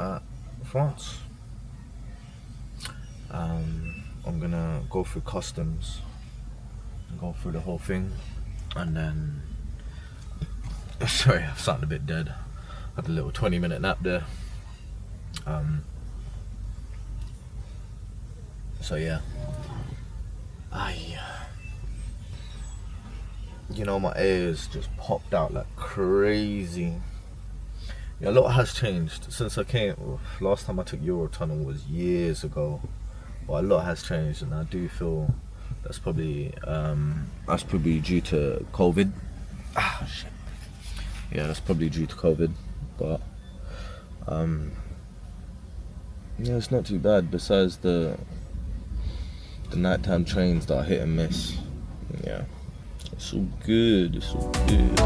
at France. I'm gonna go through customs, go through the whole thing, and then sorry, I'm starting a bit dead. Had a little 20-minute nap there. So yeah, my ears just popped out like crazy. Yeah, a lot has changed since I came. Last time I took Eurotunnel was years ago, but a lot has changed, and I do feel that's probably due to COVID. Shit. Yeah, that's probably due to COVID, but yeah, it's not too bad. Besides the nighttime trains that are hit and miss. Yeah, it's all good. It's all good.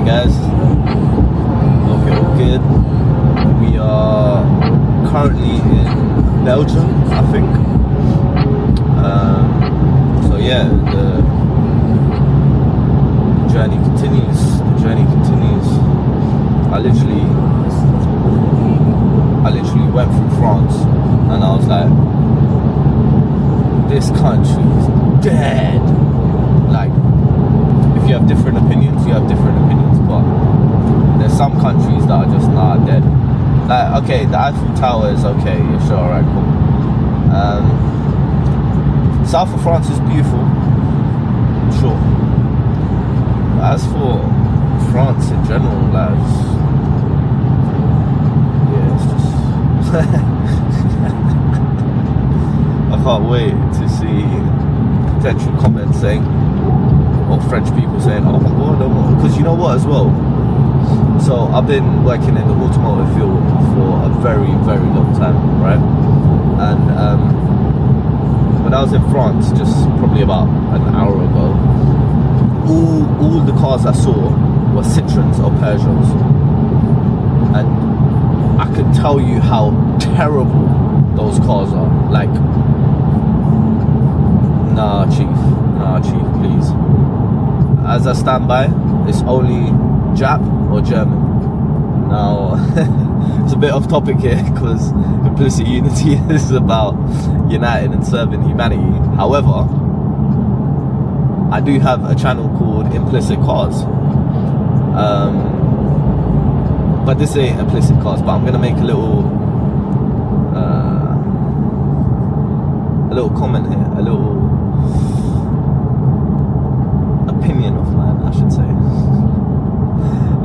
Guys, hope you're all good. We are currently in Belgium, I think. So yeah, the journey continues. I literally went through France, and I was like, this country is dead. Like, if you have different opinions, you have different opinions. But there's some countries that are just dead. Like, okay, the Eiffel Tower is okay, yeah, sure, alright, cool. South of France is beautiful, sure. But as for France in general, like, it's just I can't wait to see potential comments saying, or French people saying, oh my god, because you know what as well, so I've been working in the automotive field for a very, very long time, right? And when I was in France just probably about an hour ago, all the cars I saw were Citroens or Peugeots, and I can tell you how terrible those cars are. Like, nah chief, please. As I stand by, it's only Jap or German. Now, it's a bit off topic here because Implicit Unity is about uniting and serving humanity. However, I do have a channel called Implicit Cars. But this ain't Implicit Cars, but I'm going to make a little comment here, a little opinion of mine, I should say.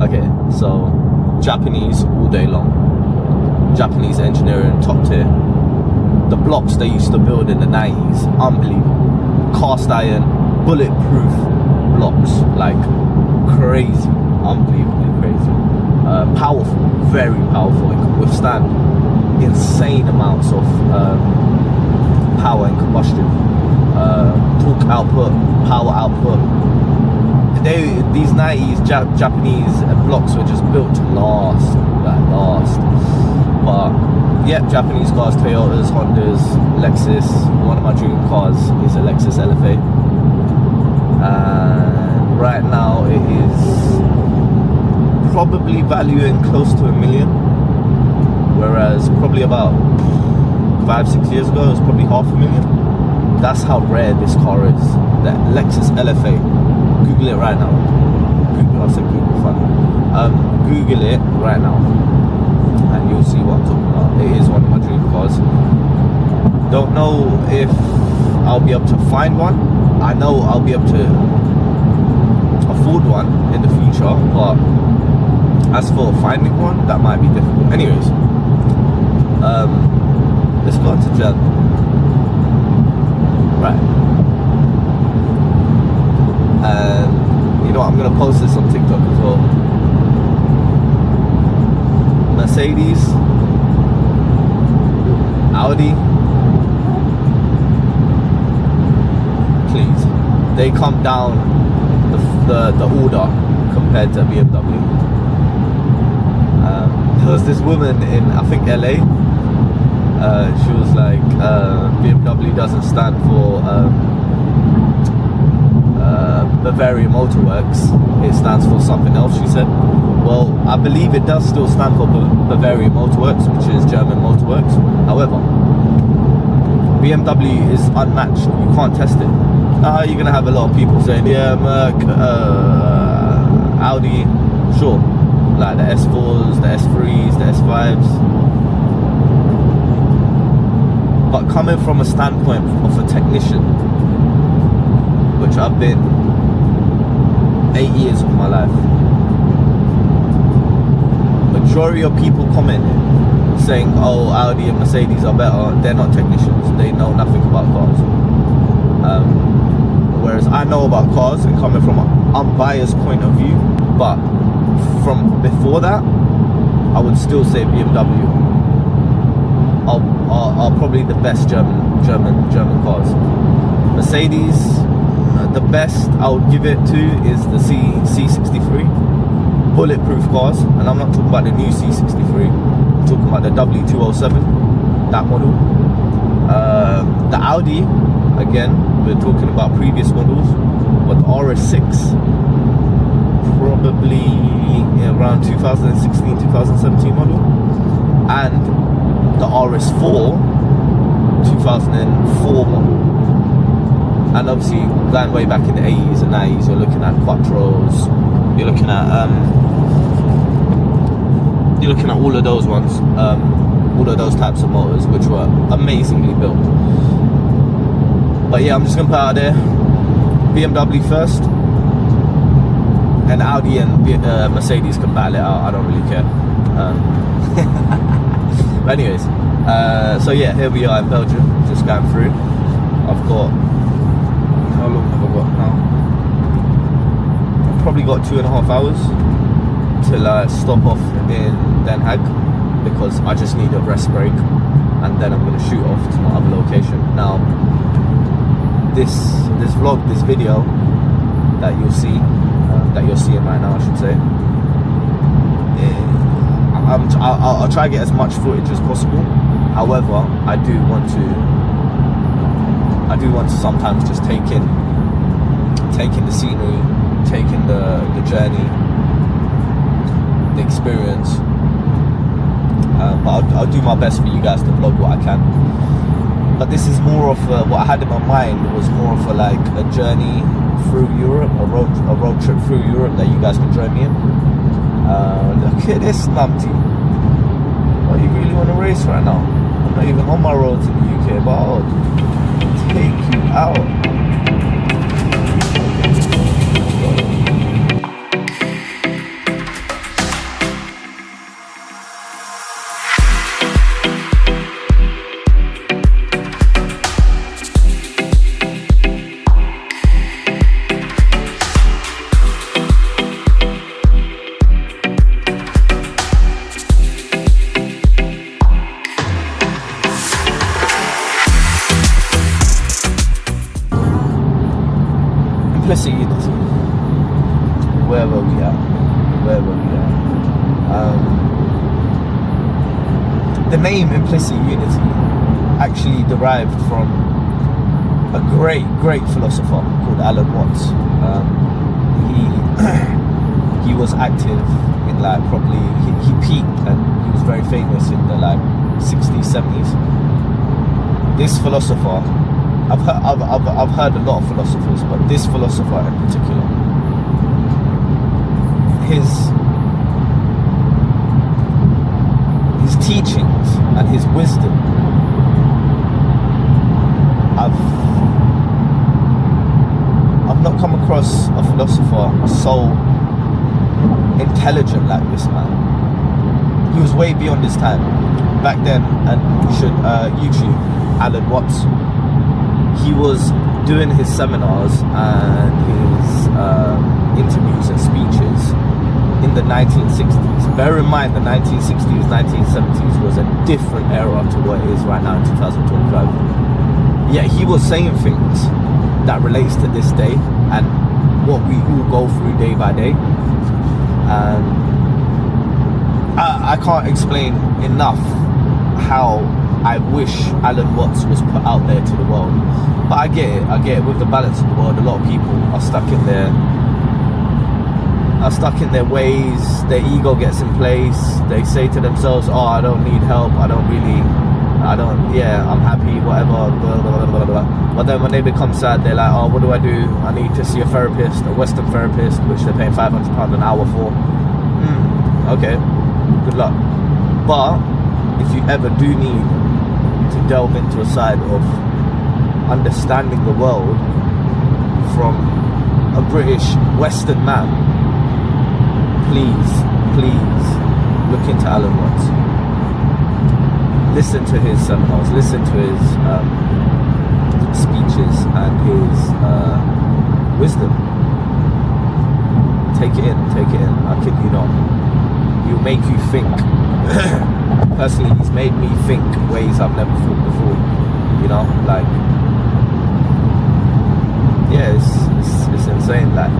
Okay, so Japanese all day long. Japanese engineering, top tier. The blocks they used to build in the 90s, unbelievable. Cast iron, bulletproof blocks, like crazy, unbelievably crazy. Powerful, very powerful. It can withstand insane amounts of power and combustion. Torque output, power output. These 90s Japanese blocks were just built to last. But yeah, Japanese cars, Toyotas, Hondas, Lexus. One of my dream cars is a Lexus LFA. And right now it is probably valuing close to $1 million, whereas probably about 5-6 years ago it was probably $500,000. That's how rare this car is. That Lexus LFA. Google it right now. I said Google, fun. Google it right now and you'll see what I'm talking about. It is one of my dream cars. Don't know if I'll be able to find one. I know I'll be able to afford one in the future, but as for finding one, that might be difficult. Anyways, let's go on to Germany. Right. And you know what, I'm gonna post this on TikTok as well. Mercedes, Audi, please, they come down the order compared to BMW. There was this woman in, I think, LA. She was like, BMW doesn't stand for Bavaria Motorworks, it stands for something else, she said. Well, I believe it does still stand for Bavaria Motorworks, which is German Motorworks. However, BMW is unmatched. You can't test it. You're gonna have a lot of people saying, yeah, Merc, Audi, sure, like the S4s, the S3s, the S5s. But coming from a standpoint of a technician, which I've been 8 years of my life, majority of people commenting saying, oh, Audi and Mercedes are better. They're not technicians, they know nothing about cars. Whereas I know about cars, and coming from an unbiased point of view, but from before that, I would still say BMW are probably the best German cars. Mercedes, the best I would give it to is the C63, bulletproof cars, and I'm not talking about the new C63. I'm talking about the W207, that model. The Audi, again, we're talking about previous models, but the RS6, probably around 2016, 2017 model, and the RS4, 2004 model. And obviously, going way back in the 80s and 90s, you're looking at Quattros, you're looking at all of those ones, all of those types of motors, which were amazingly built. But yeah, I'm just gonna put out there, BMW first, and Audi and Mercedes can battle it out. I don't really care. But anyways, so yeah, here we are in Belgium, just going through. I've got, how long have I got now? I've probably got 2.5 hours till I stop off in Den Haag, because I just need a rest break, and then I'm going to shoot off to my other location. Now, this vlog, this video that you'll see, that you're seeing right now, I should say, I'll try to get as much footage as possible. However, I do want to sometimes just take in the scenery, take in the journey, the experience. But I'll do my best for you guys to vlog what I can. But this is more of what I had in my mind was more of like a journey through Europe, a road trip through Europe that you guys can join me in. Look at this numpty. What, you really want to race right now? I'm not even on my roads in the UK, but I'll take you out. Implicit unity, wherever we are. The name Implicit Unity actually derived from a great philosopher called Alan Watts. He was active in like probably he peaked and he was very famous in the like 60s, 70s. This philosopher, I've heard a lot of philosophers, but this philosopher in particular, and his wisdom. I've not come across a philosopher so intelligent like this man. He was way beyond his time. Back then, and you should YouTube Alan Watts. He was doing his seminars and his interviews and speeches in the 1960s. Bear in mind, the 1960s, 1970s was a different era to what it is right now in 2025. Yet he was saying things that relates to this day and what we all go through day by day. And I can't explain enough how I wish Alan Watts was put out there to the world. But I get it. With the balance of the world, a lot of people are stuck in their ways. Their ego gets in place. They say to themselves, oh, I don't need help, I'm happy, whatever, blah, blah, blah, blah. But then when they become sad, they're like, oh, what do? I need to see a therapist, a Western therapist, which they're paying £500 an hour for. Okay, good luck. But if you ever do need to delve into a side of understanding the world from a British Western man, please look into Alan Watts. Listen to his seminars, listen to his speeches and his wisdom. Take it in. I kid you not. He'll make you think. Personally, he's made me think ways I've never thought before. You know, like, yeah, it's insane. Like,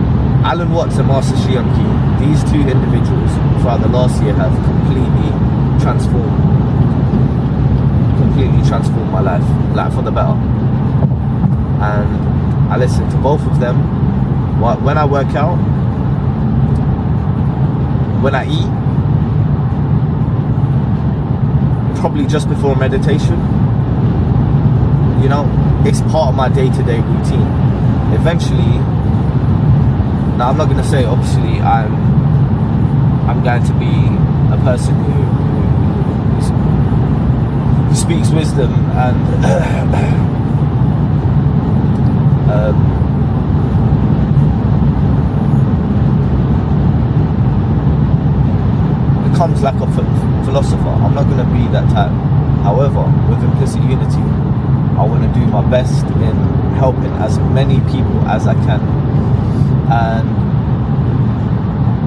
Alan Watts and Master Shion-Ki, these two individuals throughout the last year have completely transformed my life, like, for the better. And I listen to both of them when I work out, when I eat, probably just before meditation. You know, it's part of my day-to-day routine. Eventually, now I'm not going to say obviously I'm going to be a person who speaks wisdom and becomes like a philosopher. I'm not going to be that type. However, with Implicit Unity, I want to do my best in helping as many people as I can. And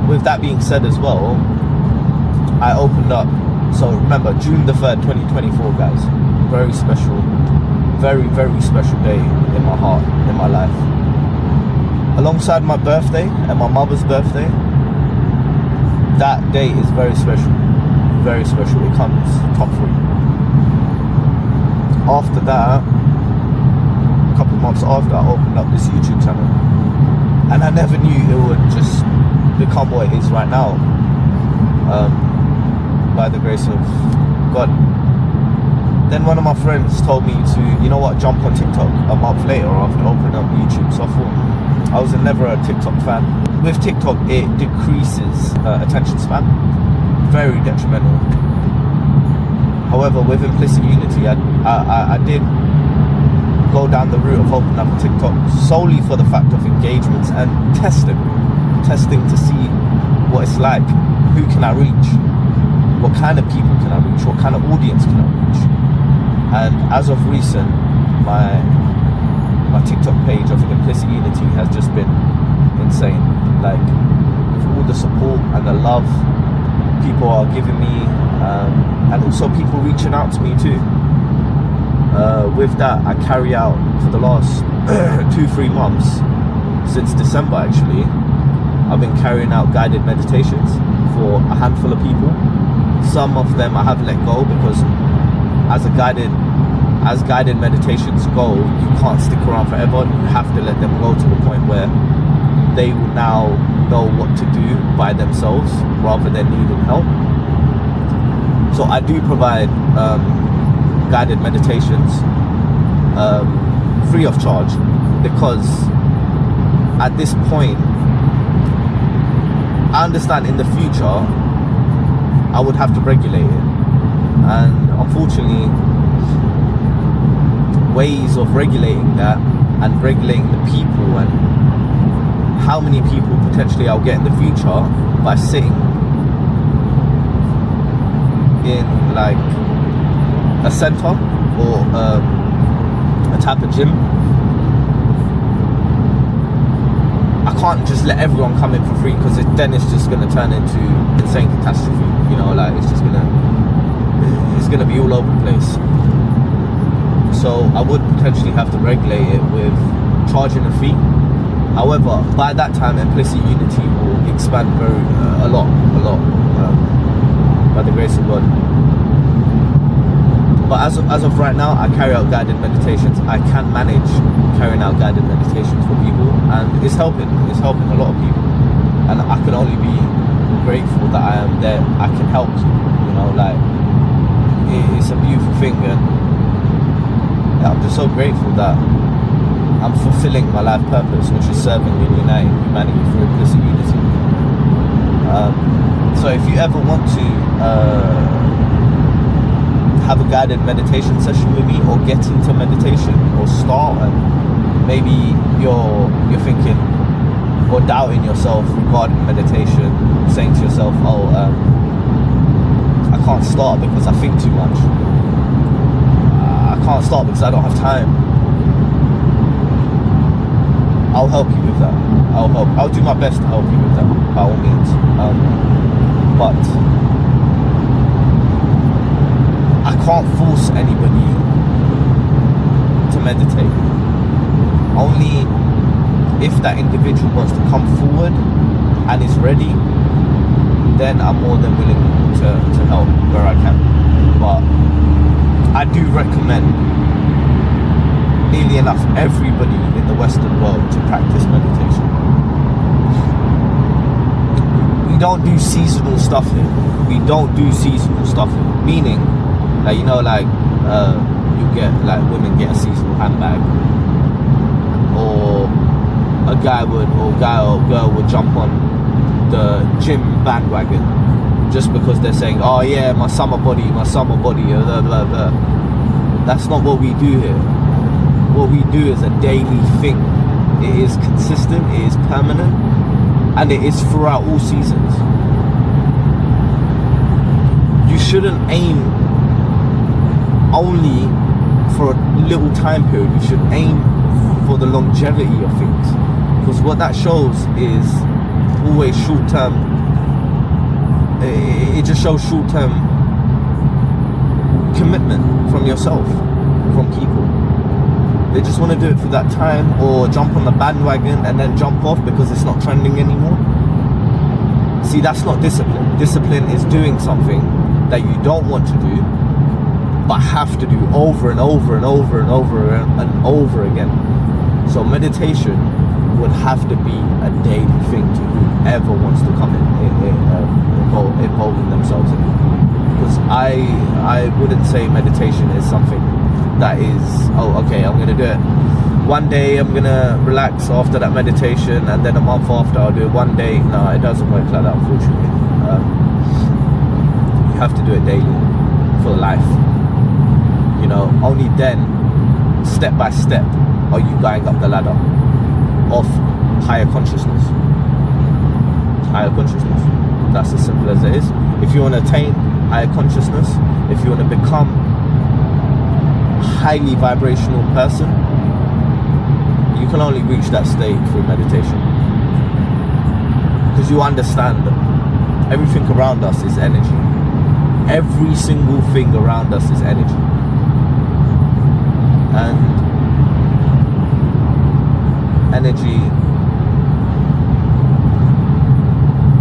with that being said as well, I opened up, so remember, June the 3rd, 2024, guys. Very special, very, very special day in my heart, in my life. Alongside my birthday and my mother's birthday, that day is very special. Very special. It comes top 3. After that, a couple of months after, I opened up this YouTube channel. And I never knew it would just become what it is right now. By the grace of God. Then one of my friends told me to, you know what, jump on TikTok a month later after opening up YouTube. So I thought, I was never a TikTok fan. With TikTok, it decreases attention span. Very detrimental. However, with Implicit Unity, I did go down the route of opening up TikTok solely for the fact of engagements and testing to see what it's like. Who can I reach? What kind of people can I reach? What kind of audience can I reach? And as of recent, my TikTok page of Implicit Unity has just been insane. Like, with all the support and the love people are giving me, and also people reaching out to me too. With that, I carry out for the last 2-3 months, since December actually, I've been carrying out guided meditations for a handful of people. Some of them I have let go because as guided meditations go, you can't stick around forever. You have to let them go to the point where they will now know what to do by themselves rather than needing help. So I do provide guided meditations free of charge, because at this point I understand in the future I would have to regulate it. And unfortunately, ways of regulating that and regulating the people and how many people potentially I'll get in the future by sitting in like a center or a type of gym. I can't just let everyone come in for free, because then it's just going to turn into insane catastrophe. You know, like it's going to be all over the place. So I would potentially have to regulate it with charging a fee. However, by that time, Implicit Unity will expand a lot, by the grace of God. But as of right now, I carry out guided meditations. I can manage carrying out guided meditations for people, and it's helping. It's helping a lot of people, and I can only be grateful that I am there. I can help people. You know, like it's a beautiful thing, and I'm just so grateful that I'm fulfilling my life purpose, which is serving and uniting humanity through Implicit Unity. So if you ever want to have a guided meditation session with me, or get into meditation, or start, and maybe you're thinking or doubting yourself regarding meditation, saying to yourself, I can't start because I think too much. I can't start because I don't have time. I'll help you with that. I'll do my best to help you with that, by all means. But I can't force anybody to meditate. Only if that individual wants to come forward and is ready, then I'm more than willing to help where I can. But I do recommend, nearly enough, everybody in the Western world to practice meditation. We don't do seasonal stuff here. Meaning, like, you know, like you get, like, women get a seasonal handbag, or a guy or girl would jump on the gym bandwagon just because they're saying, oh yeah, my summer body, blah, blah, blah. That's not what we do here. What we do is a daily thing. It is consistent, it is permanent, and it is throughout all seasons. You shouldn't aim only for a little time period. You should aim for the longevity of things, because what that shows is always short-term. It just shows short-term commitment from yourself, from people. They just want to do it for that time, or jump on the bandwagon and then jump off because it's not trending anymore. See, that's not discipline. Discipline is doing something that you don't want to do, but have to do over and over and over and over and over again. So meditation would have to be a daily thing to whoever wants to come involving themselves in it. Because I wouldn't say meditation is something that is, oh, okay, I'm going to do it. One day I'm going to relax after that meditation, and then a month after I'll do it one day. No, it doesn't work like that, unfortunately. You have to do it daily for life. You know, only then, step by step, are you going up the ladder of higher consciousness. Higher consciousness. That's as simple as it is. If you want to attain higher consciousness, if you want to become a highly vibrational person, you can only reach that state through meditation. Because you understand that everything around us is energy. Every single thing around us is energy. And energy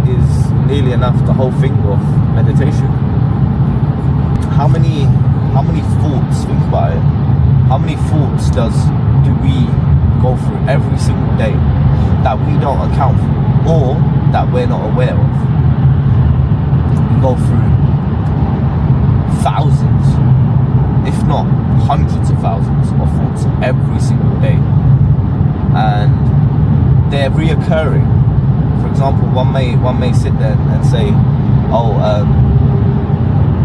is nearly enough the whole thing of meditation. How many thoughts, think about it, how many thoughts do we go through every single day that we don't account for, or that we're not aware of? We go through thousands, if not hundreds of thousands of thoughts every single day, and they're reoccurring. For example, one may sit there and say, oh,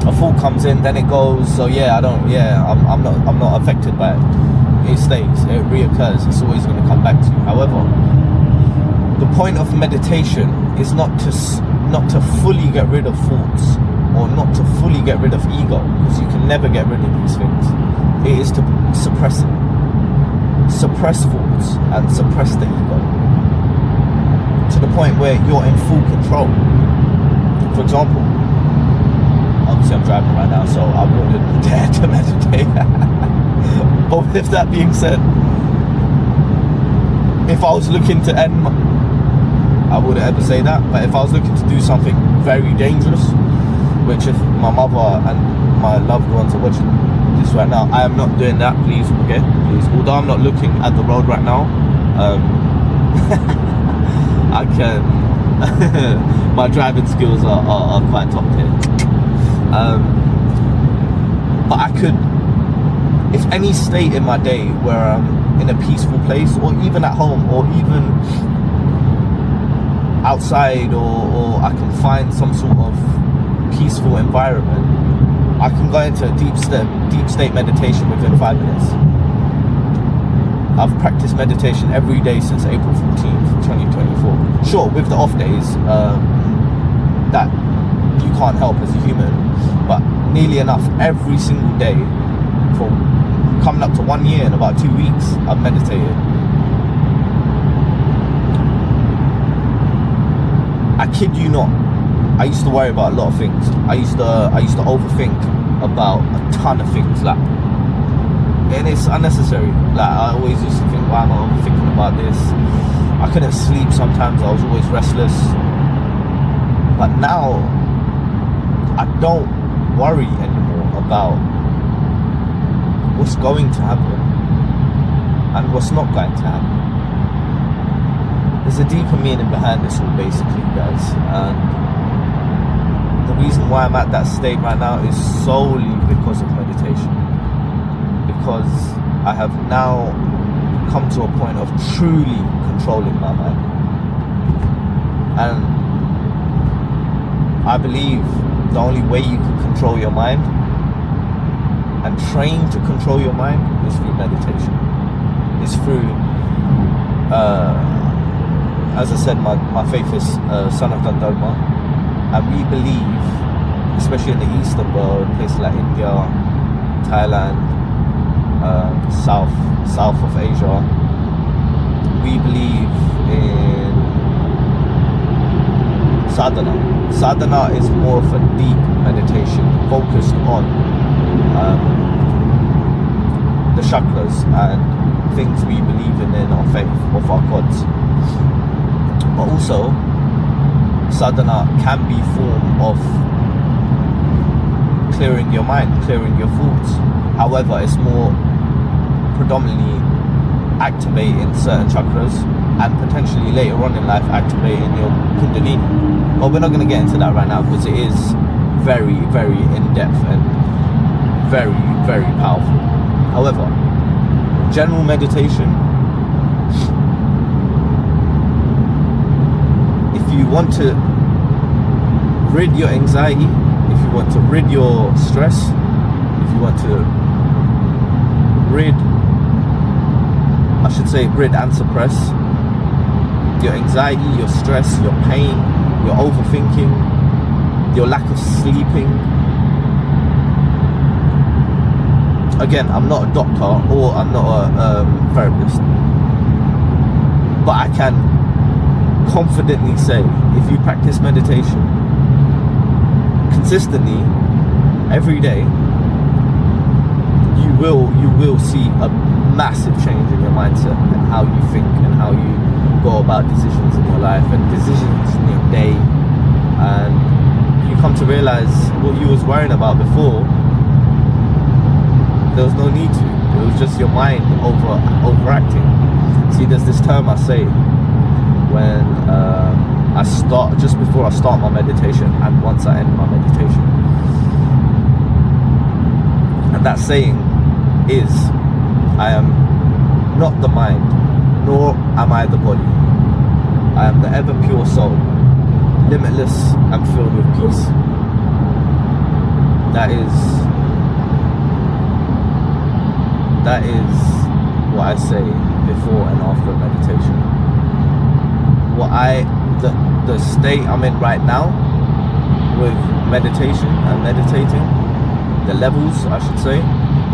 a thought comes in, then it goes. So yeah, I'm not affected by it. It stays, it reoccurs. It's always going to come back to you. However, the point of meditation is not to fully get rid of thoughts, or not to fully get rid of ego, because you can never get rid of these things. It is to suppress it. Suppress thoughts and suppress the ego to the point where you're in full control. For example, obviously I'm driving right now, so I wouldn't dare to meditate. But with that being said, if I was looking to end, I wouldn't ever say that, but if I was looking to do something very dangerous, which if my mother and my loved ones are watching this right now, I am not doing that, please, okay, please. Although I'm not looking at the road right now, I can, my driving skills are quite top tier. But I could, if any state in my day where I'm in a peaceful place, or even at home, or even outside, or I can find some sort of peaceful environment, I can go into a deep state meditation within 5 minutes. I've practiced meditation every day since April 14th, 2024. Sure, with the off days, that you can't help as a human, but nearly enough every single day for coming up to 1 year and about 2 weeks, I've meditated. I kid you not, I used to worry about a lot of things. I used to overthink about a ton of things, like, and it's unnecessary. Like, I always used to think, why am I overthinking about this? I couldn't sleep sometimes, I was always restless. But now, I don't worry anymore about what's going to happen and what's not going to happen. There's a deeper meaning behind this all, basically, guys. And the reason why I'm at that state right now is solely because of meditation. Because I have now come to a point of truly controlling my mind. And I believe the only way you can control your mind and train to control your mind is through meditation. It's through, as I said, my faith is Son of Dharma. And we believe, especially in the Eastern world, places like India, Thailand, south of Asia, we believe in sadhana. Sadhana is more of a deep meditation focused on the chakras and things we believe in our faith, of our gods. But also, sadhana can be a form of clearing your mind, clearing your thoughts. However, it's more predominantly activating certain chakras and potentially later on in life activating your kundalini. But we're not going to get into that right now because it is very, very in-depth and very, very powerful. However, general meditation, if you want to rid your anxiety, if you want to rid your stress, if you want to rid and suppress your anxiety, your stress, your pain, your overthinking, your lack of sleeping. Again, I'm not a doctor or I'm not a therapist, but I can confidently say, if you practice meditation consistently every day, you will see a massive change in your mindset and how you think and how you go about decisions in your life and decisions in your day. And you come to realize what you was worrying about before, there was no need to. It was just your mind overacting. See, there's this term I say when I start, just before I start my meditation and once I end my meditation. And that saying is, I am not the mind, nor am I the body. I am the ever pure soul, limitless and filled with peace. That is what I say before and after meditation. The state I'm in right now with meditation and meditating, the levels I should say,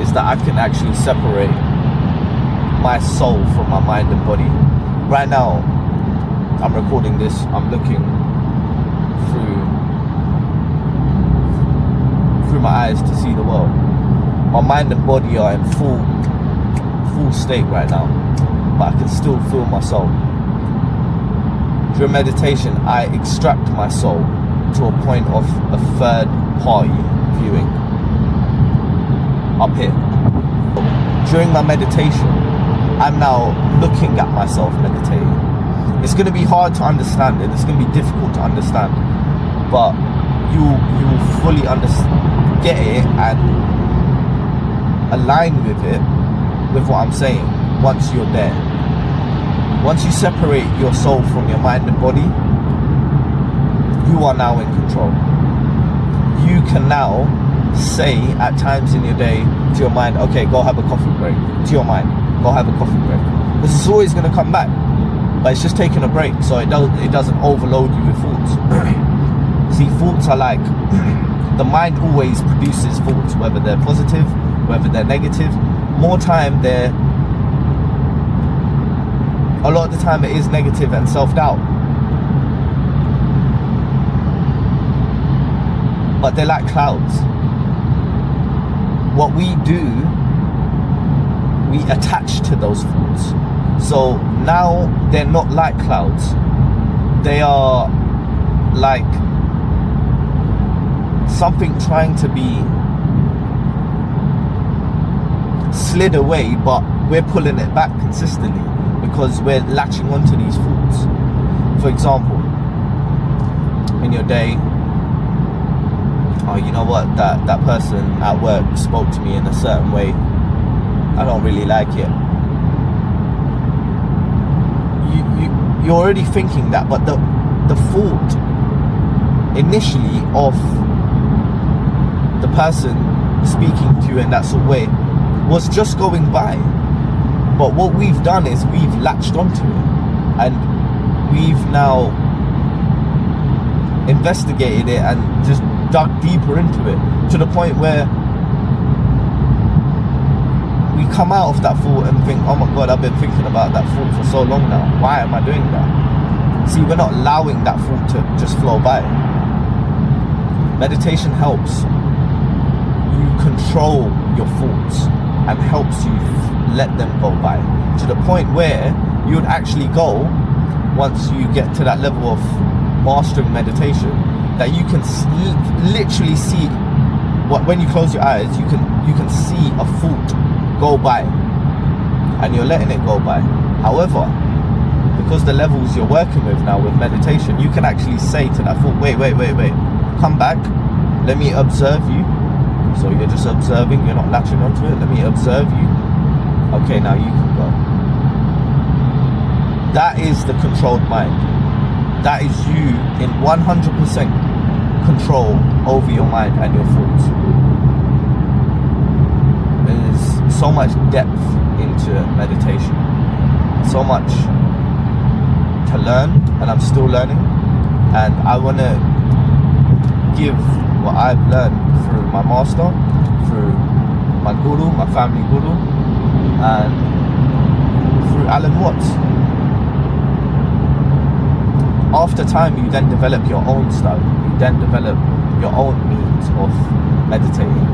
is that I can actually separate my soul from my mind and body. Right now, I'm recording this, I'm looking through my eyes to see the world. My mind and body are in full state right now, but I can still feel my soul. During meditation, I extract my soul to a point of a third party viewing up here. During my meditation, I'm now looking at myself meditating. It's going to be hard to understand it. It's going to be difficult to understand, but you will fully get it and align with it, with what I'm saying, once you're there. Once you separate your soul from your mind and body, you are now in control. You can now say at times in your day to your mind, okay, go have a coffee break. To your mind, go have a coffee break. Because it's always going to come back, but it's just taking a break so it doesn't overload you with thoughts. See, thoughts are like, the mind always produces thoughts, whether they're positive, whether they're negative. A lot of the time it is negative and self-doubt. But they're like clouds. What we do, we attach to those thoughts. So now they're not like clouds. They are like something trying to be slid away, but we're pulling it back consistently because we're latching onto these thoughts. For example, in your day, oh, you know what, that person at work spoke to me in a certain way, I don't really like it. You're already thinking that, but the thought initially of the person speaking to you in that sort of way was just going by. But what we've done is we've latched onto it, and we've now investigated it and just dug deeper into it to the point where we come out of that thought and think, oh my God, I've been thinking about that thought for so long now. Why am I doing that? See, we're not allowing that thought to just flow by. Meditation helps you control your thoughts and helps you let them go by to the point where you would actually go, once you get to that level of mastering meditation, that you can literally see when you close your eyes, you can see a thought go by, and you're letting it go by. However, because the levels you're working with now with meditation, you can actually say to that thought, wait, come back, let me observe you. So you're just observing, you're not latching onto it. Let me observe you. Okay, now you can go. That is the controlled mind. That is you in 100% control over your mind and your thoughts. There's so much depth into meditation, so much to learn, and I'm still learning. And I want to give what I've learned through my master, through my guru, my family guru, and through Alan Watts. After time, you then develop your own style. You then develop your own means of meditating,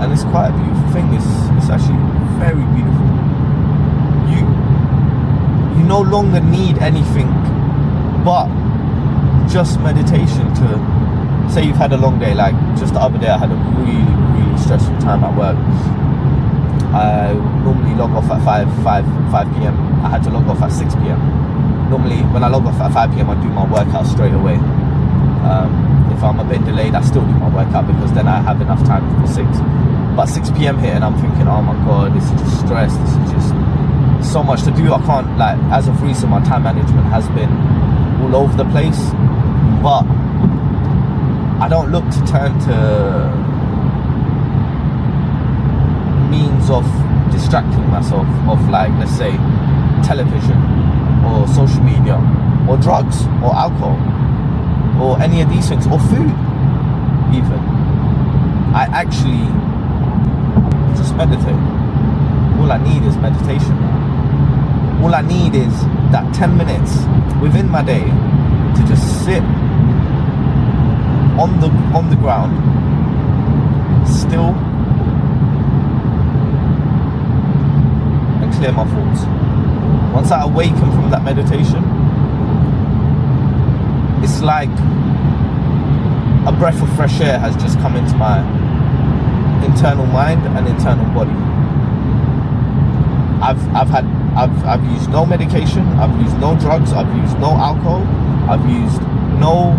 and it's quite a beautiful thing. It's actually very beautiful. You no longer need anything but just meditation to. Say you've had a long day, like just the other day I had a really stressful time at work. I normally log off at 5 p.m. I had to log off at 6 p.m. Normally when I log off at 5 p.m. I do my workout straight away. If I'm a bit delayed, I still do my workout because then I have enough time for 6. But 6 p.m. hit and I'm thinking, oh my God, this is just stress, this is just so much to do. I can't, like, as of recent, my time management has been all over the place, but I don't look to turn to terms of distracting myself of, like, let's say television or social media or drugs or alcohol or any of these things, or food even, I actually just meditate. All I need is meditation now. All I need is that 10 minutes within my day to just sit on the ground, still, and clear my thoughts. Once I awaken from that meditation, it's like a breath of fresh air has just come into my internal mind and internal body. I've used no medication, I've used no drugs, I've used no alcohol, I've used no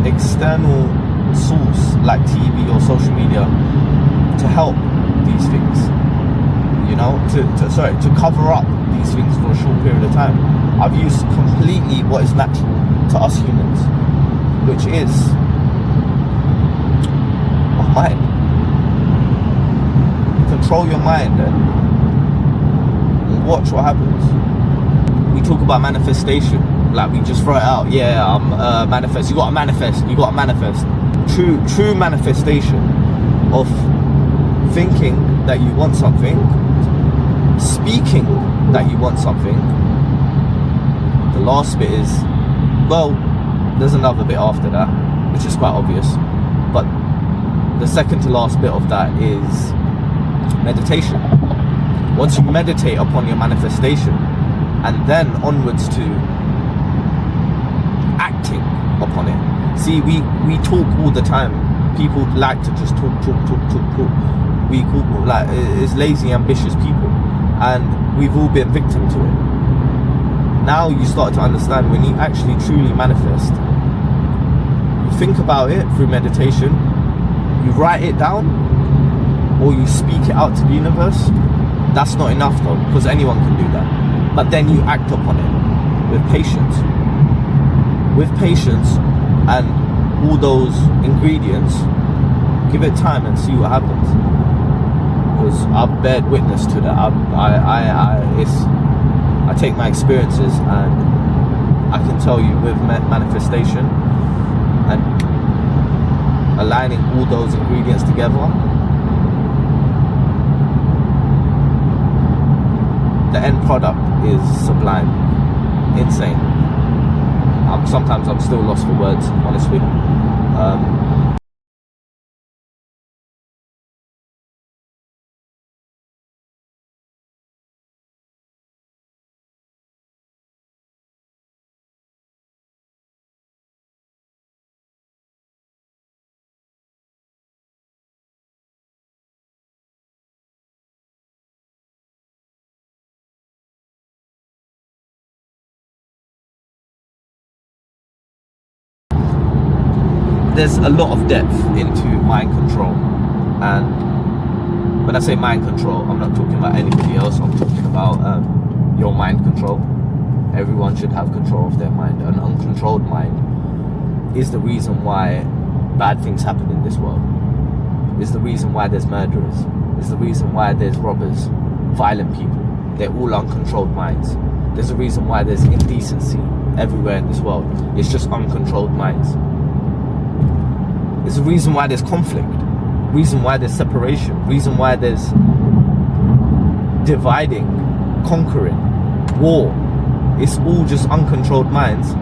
external source like TV or social media to help these things, you know, to cover up these things for a short period of time. I've used completely what is natural to us humans, which is our mind. Control your mind and watch what happens. We talk about manifestation, like we just throw it out. Yeah, manifest. You gotta manifest. True manifestation of thinking that you want something, speaking that you want something. The last bit is, well, there's another bit after that, which is quite obvious. But the second to last bit of that is meditation. Once you meditate upon your manifestation, and then onwards to acting upon it. See, we talk all the time. People like to just talk. We call, like, it's lazy, ambitious people, and we've all been victim to it. Now you start to understand, when you actually truly manifest, you think about it through meditation, you write it down, or you speak it out to the universe. That's not enough though, because anyone can do that. But then you act upon it with patience. With patience and all those ingredients, give it time and see what happens. Because I've bared witness to that. I take my experiences, and I can tell you, with manifestation and aligning all those ingredients together, the end product is sublime, insane. Sometimes I'm still lost for words, honestly. There's a lot of depth into mind control, and when I say mind control, I'm not talking about anybody else. I'm talking about your mind control. Everyone should have control of their mind. An uncontrolled mind is the reason why bad things happen in this world. Is the reason why there's murderers. Is the reason why there's robbers, violent people. They're all uncontrolled minds. There's a reason why there's indecency everywhere in this world. It's just uncontrolled minds. There's a reason why there's conflict, reason why there's separation, reason why there's dividing, conquering, war. It's all just uncontrolled minds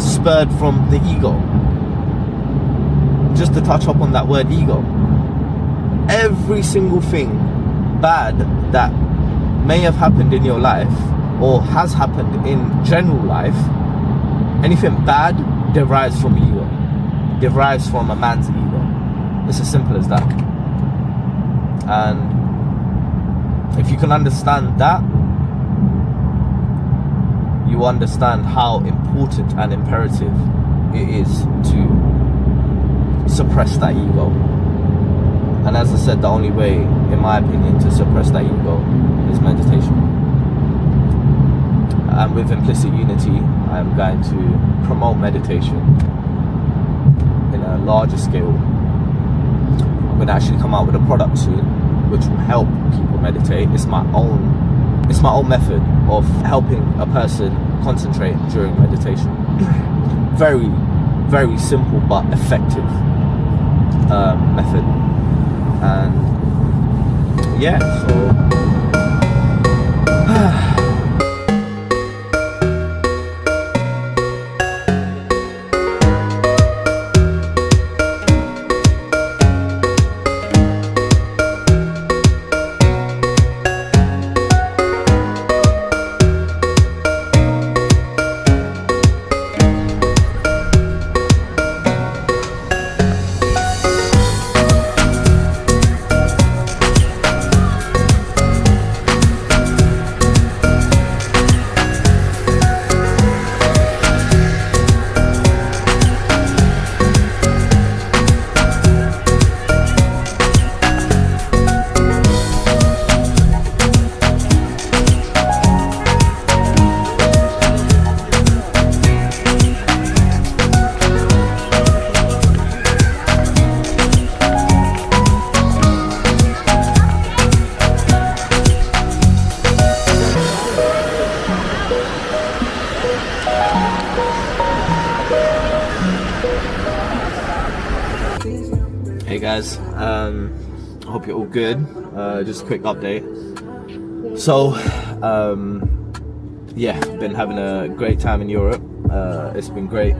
spurred from the ego. Just to touch up on that word ego, every single thing bad that may have happened in your life or has happened in general life, anything bad derives from ego. Derives from a man's ego. It's as simple as that. And if you can understand that, you understand how important and imperative it is to suppress that ego. And as I said, the only way, in my opinion, to suppress that ego is meditation. And with Implicit Unity, I'm going to promote meditation in a larger scale. I'm going to actually come out with a product soon, which will help people meditate. It's my own method of helping a person concentrate during meditation. Very, very simple but effective method. And yeah, so hey guys, I hope you're all good. Just a quick update. So yeah, been having a great time in Europe. It's been great.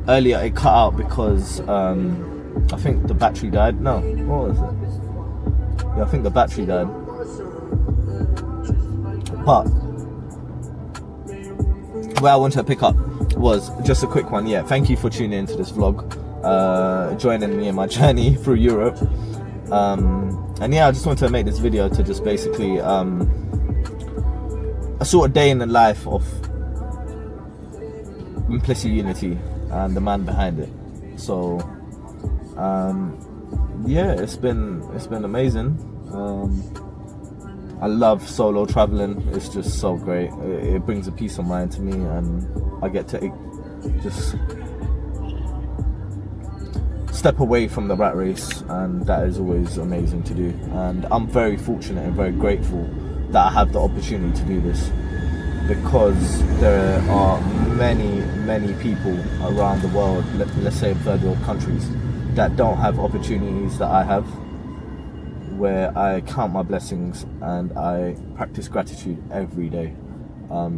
Earlier it cut out because I think the battery died. No, what was it? Yeah, I think the battery died. But where I wanted to pick up was just a quick one. Yeah, thank you for tuning into this vlog, joining me in my journey through Europe. And yeah, I just wanted to make this video to just basically a sort of day in the life of Implicit Unity and the man behind it. So yeah, it's been amazing. I love solo traveling. It's just so great. It brings a peace of mind to me, and I get to just step away from the rat race, and that is always amazing to do. And I'm very fortunate and very grateful that I have the opportunity to do this, because there are many people around the world, let's say in third world countries, that don't have opportunities that I have, where I count my blessings and I practice gratitude every day.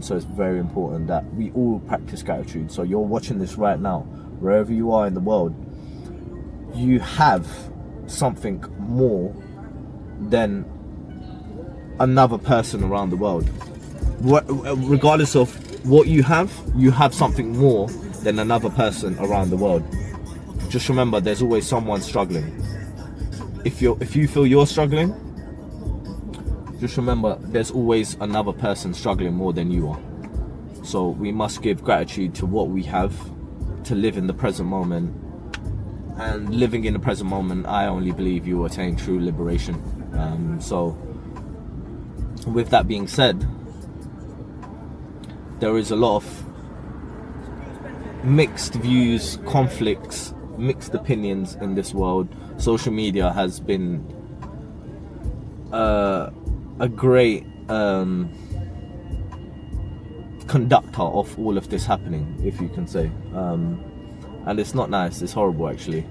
So it's very important that we all practice gratitude. So you're watching this right now, wherever you are in the world, you have something more than another person around the world. Regardless of what you have something more than another person around the world. Just remember, there's always someone struggling. If you feel you're struggling, just remember there's always another person struggling more than you are. So we must give gratitude to what we have, to live in the present moment. And living in the present moment, I only believe you attain true liberation. So with that being said, there is a lot of mixed views, conflicts, mixed opinions in this world. Social media has been a great conductor of all of this happening, if you can say. And it's not nice, it's horrible actually.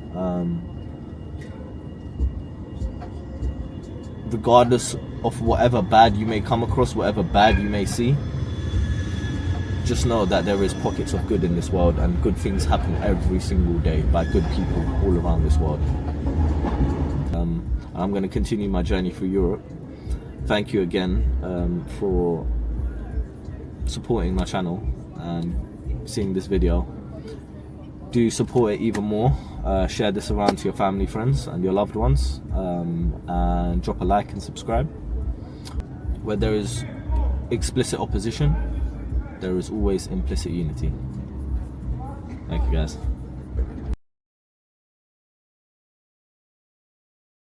Regardless of whatever bad you may come across, whatever bad you may see, just know that there is pockets of good in this world, and good things happen every single day by good people all around this world. I'm going to continue my journey through Europe. Thank you again for supporting my channel and seeing this video. Do support it even more. Share this around to your family, friends and your loved ones, and drop a like and subscribe. Where there is explicit opposition, there is always implicit unity. Thank you guys.